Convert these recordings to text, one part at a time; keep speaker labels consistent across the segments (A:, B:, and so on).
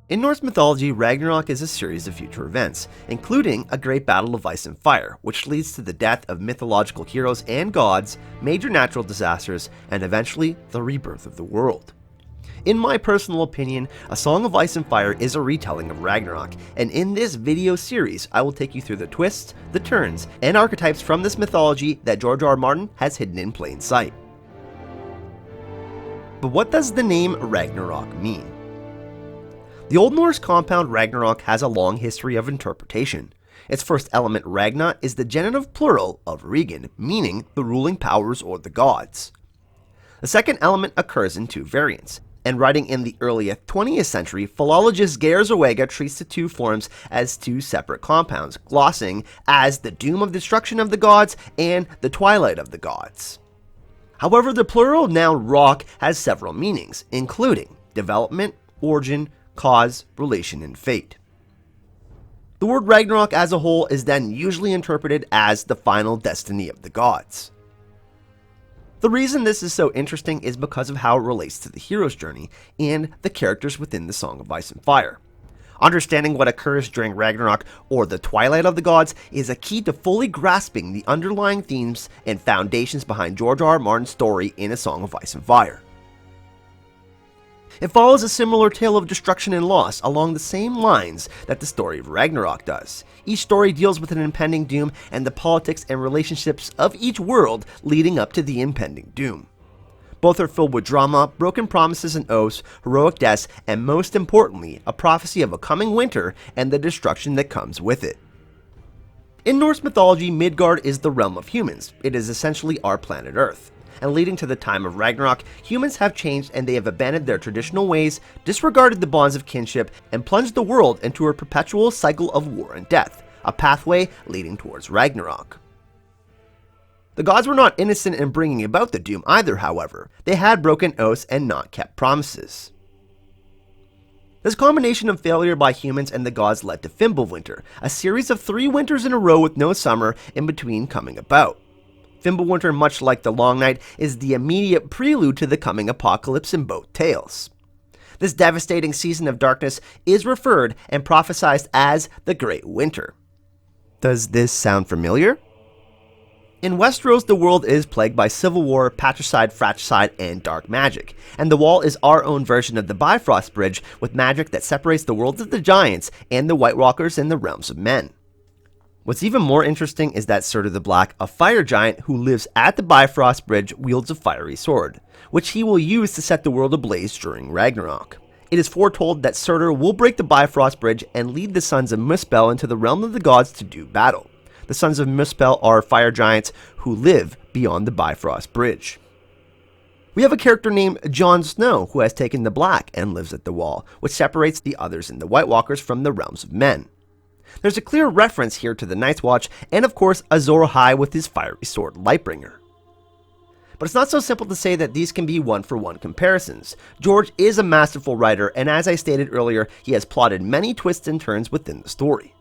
A: In Norse mythology, Ragnarok is a series of future events, including a great battle of ice and fire, which leads to the death of mythological heroes and gods, major natural disasters, and eventually the rebirth of the world. In my personal opinion, A Song of Ice and Fire is a retelling of Ragnarok, and in this video series, I will take you through the twists, the turns, and archetypes from this mythology that George R.R. Martin has hidden in plain sight. But what does the name Ragnarok mean? The Old Norse compound Ragnarok has a long history of interpretation. Its first element, Ragna, is the genitive plural of Regan, meaning the ruling powers or the gods. The second element occurs in two variants, and writing in the early 20th century, philologist Geir Zoëga treats the two forms as two separate compounds, glossing as the doom of destruction of the gods and the twilight of the gods. However, the plural noun rock has several meanings, including development, origin, cause, relation, and fate. The word Ragnarok as a whole is then usually interpreted as the final destiny of the gods. The reason this is so interesting is because of how it relates to the hero's journey and the characters within the Song of Ice and Fire. Understanding what occurs during Ragnarok, or the twilight of the gods, is a key to fully grasping the underlying themes and foundations behind George R.R. Martin's story in A Song of Ice and Fire. It follows a similar tale of destruction and loss along the same lines that the story of Ragnarok does. Each story deals with an impending doom and the politics and relationships of each world leading up to the impending doom. Both are filled with drama, broken promises and oaths, heroic deaths, and most importantly, a prophecy of a coming winter and the destruction that comes with it. In Norse mythology, Midgard is the realm of humans. It is essentially our planet Earth. And leading to the time of Ragnarok, humans have changed and they have abandoned their traditional ways, disregarded the bonds of kinship, and plunged the world into a perpetual cycle of war and death, a pathway leading towards Ragnarok. The gods were not innocent in bringing about the doom either, however. They had broken oaths and not kept promises. This combination of failure by humans and the gods led to Fimbulwinter, a series of 3 winters in a row with no summer in between coming about. Fimbulwinter, much like the Long Night, is the immediate prelude to the coming apocalypse in both tales. This devastating season of darkness is referred and prophesied as the Great Winter. Does this sound familiar? In Westeros, the world is plagued by civil war, patricide, fratricide, and dark magic, and the Wall is our own version of the Bifrost Bridge with magic that separates the worlds of the giants and the White Walkers and the realms of men. What's even more interesting is that Surtur the Black, a fire giant who lives at the Bifrost Bridge, wields a fiery sword, which he will use to set the world ablaze during Ragnarok. It is foretold that Surtur will break the Bifrost Bridge and lead the sons of Muspel into the realm of the gods to do battle. The sons of Muspel are fire giants who live beyond the Bifrost Bridge. We have a character named Jon Snow who has taken the black and lives at the Wall, which separates the others in the White Walkers from the realms of men. There's a clear reference here to the Night's Watch, and of course Azor Ahai with his fiery sword Lightbringer. But it's not so simple to say that these can be one-for-one comparisons. George is a masterful writer, and as I stated earlier, he has plotted many twists and turns within the story.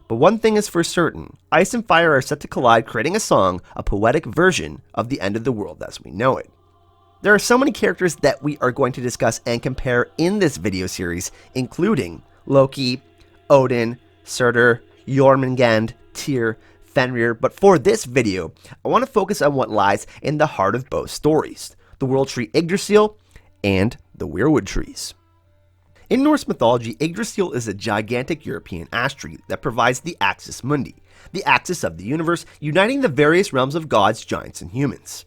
A: But one thing is for certain, ice and fire are set to collide, creating a song, a poetic version of the end of the world as we know it. There are so many characters that we are going to discuss and compare in this video series, including Loki, Odin, Surtur, Jormungand, Tyr, Fenrir, but for this video, I want to focus on what lies in the heart of both stories, the world tree Yggdrasil and the Weirwood Trees. In Norse mythology, Yggdrasil is a gigantic European ash tree that provides the axis mundi, the axis of the universe, uniting the various realms of gods, giants, and humans.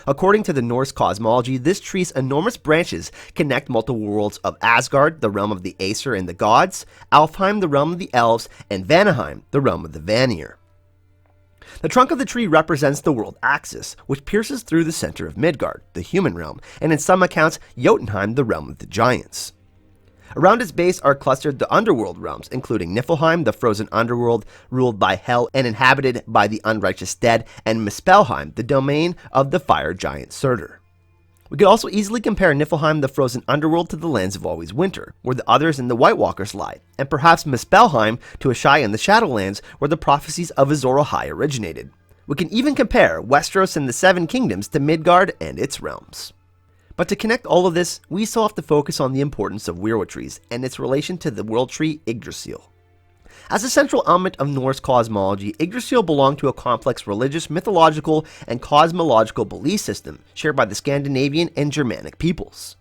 A: According to the Norse cosmology, this tree's enormous branches connect multiple worlds of Asgard, the realm of the Aesir and the gods, Alfheim, the realm of the elves, and Vanaheim, the realm of the Vanir. The trunk of the tree represents the world axis, which pierces through the center of Midgard, the human realm, and in some accounts, Jotunheim, the realm of the giants. Around its base are clustered the underworld realms, including Niflheim, the frozen underworld ruled by Hel and inhabited by the unrighteous dead, and Muspelheim, the domain of the fire giant Surtur. We could also easily compare Niflheim, the frozen underworld, to the lands of Always Winter, where the others and the White Walkers lie, and perhaps Muspelheim to Shire and the Shadowlands, where the prophecies of Azor Ahai originated. We can even compare Westeros and the Seven Kingdoms to Midgard and its realms. But to connect all of this, we still have to focus on the importance of Weirwood Trees and its relation to the world tree Yggdrasil. As a central element of Norse cosmology, Yggdrasil belonged to a complex religious, mythological, and cosmological belief system shared by the Scandinavian and Germanic peoples.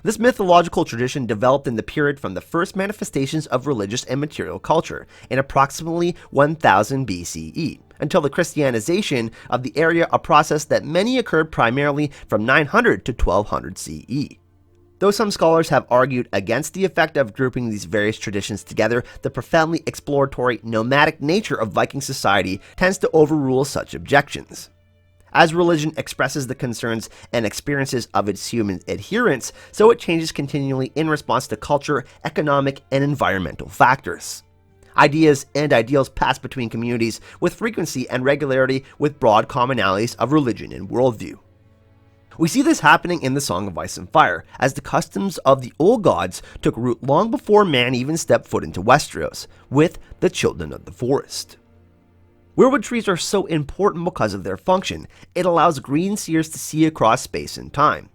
A: This mythological tradition developed in the period from the first manifestations of religious and material culture in approximately 1000 BCE until the Christianization of the area, a process that many occurred primarily from 900 to 1200 CE. Though some scholars have argued against the effect of grouping these various traditions together, the profoundly exploratory, nomadic nature of Viking society tends to overrule such objections. As religion expresses the concerns and experiences of its human adherents, so it changes continually in response to culture, economic, and environmental factors. Ideas and ideals pass between communities with frequency and regularity with broad commonalities of religion and worldview. We see this happening in the Song of Ice and Fire, as the customs of the old gods took root long before man even stepped foot into Westeros, with the Children of the Forest. Weirwood trees are so important because of their function. It allows green seers to see across space and time.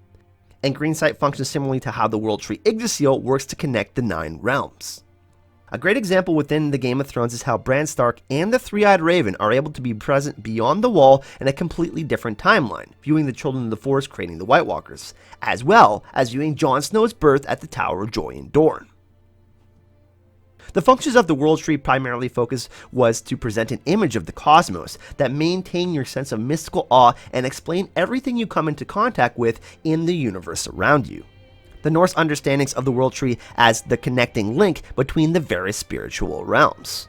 A: And green sight functions similarly to how the world tree Yggdrasil works to connect the 9 realms. A great example within the Game of Thrones is how Bran Stark and the Three-Eyed Raven are able to be present beyond the wall in a completely different timeline, viewing the Children of the Forest creating the White Walkers, as well as viewing Jon Snow's birth at the Tower of Joy in Dorne. The functions of the World Tree primarily focus was to present an image of the cosmos that maintain your sense of mystical awe and explain everything you come into contact with in the universe around you. The Norse understandings of the World Tree as the connecting link between the various spiritual realms.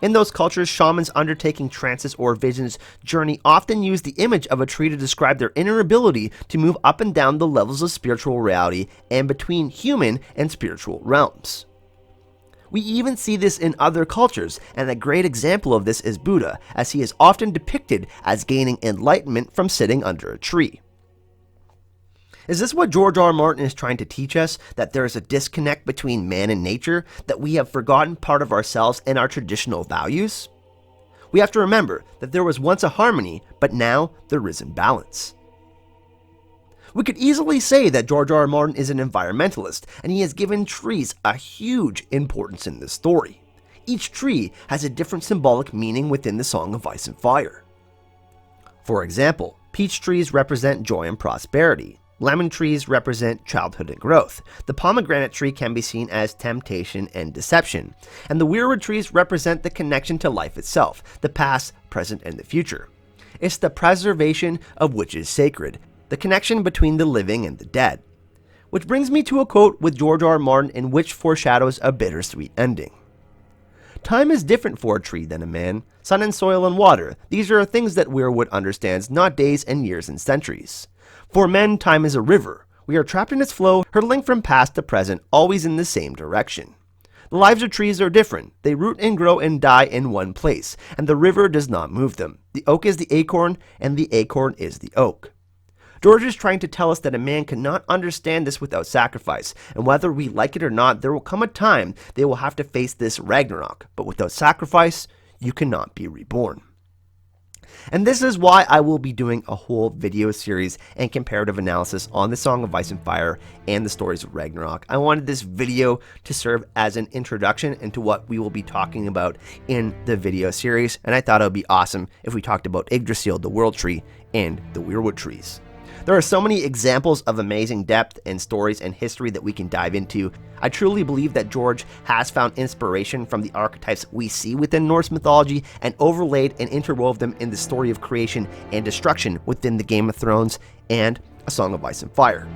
A: In those cultures, shamans undertaking trances or visions journey often use the image of a tree to describe their inner ability to move up and down the levels of spiritual reality and between human and spiritual realms. We even see this in other cultures, and a great example of this is Buddha, as he is often depicted as gaining enlightenment from sitting under a tree. Is this what George R.R. Martin is trying to teach us, that there is a disconnect between man and nature, that we have forgotten part of ourselves and our traditional values? We have to remember that there was once a harmony, but now there is imbalance. We could easily say that George R.R. Martin is an environmentalist, and he has given trees a huge importance in this story. Each tree has a different symbolic meaning within the Song of Ice and Fire. For example, peach trees represent joy and prosperity. Lemon trees represent childhood and growth. The pomegranate tree can be seen as temptation and deception. And the weirwood trees represent the connection to life itself, the past, present, and the future. It's the preservation of which is sacred, the connection between the living and the dead. Which brings me to a quote with George R.R. Martin in which foreshadows a bittersweet ending. Time is different for a tree than a man. Sun and soil and water, these are things that Weirwood understands, not days and years and centuries. For men, time is a river. We are trapped in its flow, hurtling from past to present, always in the same direction. The lives of trees are different. They root and grow and die in one place, and the river does not move them. The oak is the acorn, and the acorn is the oak. George is trying to tell us that a man cannot understand this without sacrifice, and whether we like it or not, there will come a time they will have to face this Ragnarok, but without sacrifice, you cannot be reborn. And this is why I will be doing a whole video series and comparative analysis on the Song of Ice and Fire and the stories of Ragnarok. I wanted this video to serve as an introduction into what we will be talking about in the video series, and I thought it would be awesome if we talked about Yggdrasil, the World Tree, and the Weirwood Trees. There are so many examples of amazing depth and stories and history that we can dive into. I truly believe that George has found inspiration from the archetypes we see within Norse mythology and overlaid and interwove them in the story of creation and destruction within the Game of Thrones and A Song of Ice and Fire.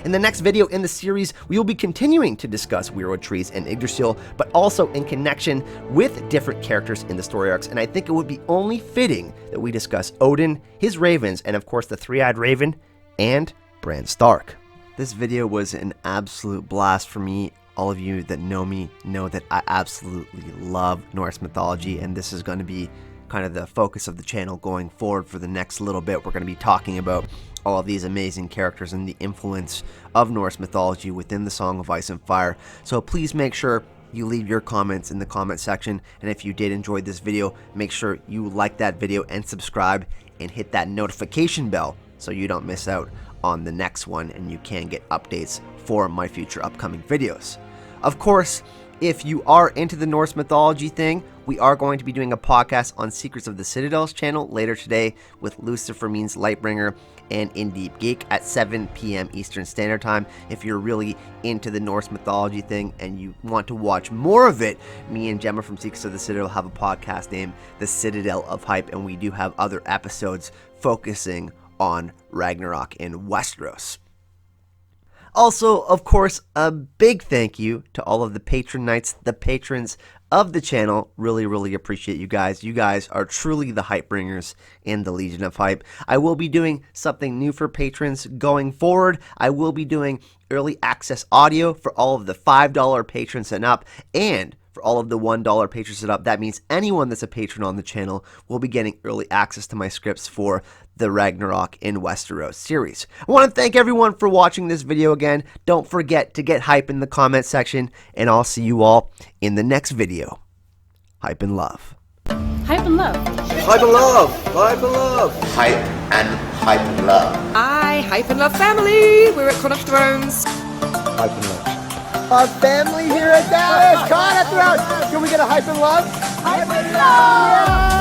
A: In the next video in the series, we will be continuing to discuss Weirwood Trees and Yggdrasil, but also in connection with different characters in the story arcs, and I think it would be only fitting that we discuss Odin, his ravens, and of course the Three-Eyed Raven, and Bran Stark. This video was an absolute blast for me. All of you that know me know that I absolutely love Norse mythology, and this is going to be kind of the focus of the channel going forward for the next little bit. We're going to be talking about all of these amazing characters and the influence of Norse mythology within the Song of Ice and Fire. So please make sure you leave your comments in the comment section, and if you did enjoy this video, make sure you like that video and subscribe and hit that notification bell so you don't miss out on the next one, and you can get updates for my future upcoming videos. Of course, if you are into the Norse mythology thing, we are going to be doing a podcast on Secrets of the Citadel's channel later today with Lucifer Means Lightbringer and In Deep Geek at 7 p.m. Eastern Standard Time. If you're really into the Norse mythology thing and you want to watch more of it, me and Gemma from Secrets of the Citadel have a podcast named The Citadel of Hype, and we do have other episodes focusing on Ragnarok in Westeros. Also, of course, a big thank you to all of the patronites, the patrons of the channel. Really appreciate you guys. You guys are truly the hype bringers in the Legion of Hype. I will be doing something new for patrons going forward. I will be doing early access audio for all of the $5 patrons and up, and for all of the $1 patrons and up. That means anyone that's a patron on the channel will be getting early access to my scripts for the Ragnarok in Westeros series. I want to thank everyone for watching this video again. Don't forget to get hype in the comment section, and I'll see you all in the next video. Hype and love.
B: Hype and love.
C: Hype and love. Hype and love.
D: Hype and love.
E: Hype and love family. We're at Con of Thrones.
C: Hype and love.
A: Our family here at Dallas, Con of Thrones. Can we get a hype and love?
B: Hype and love.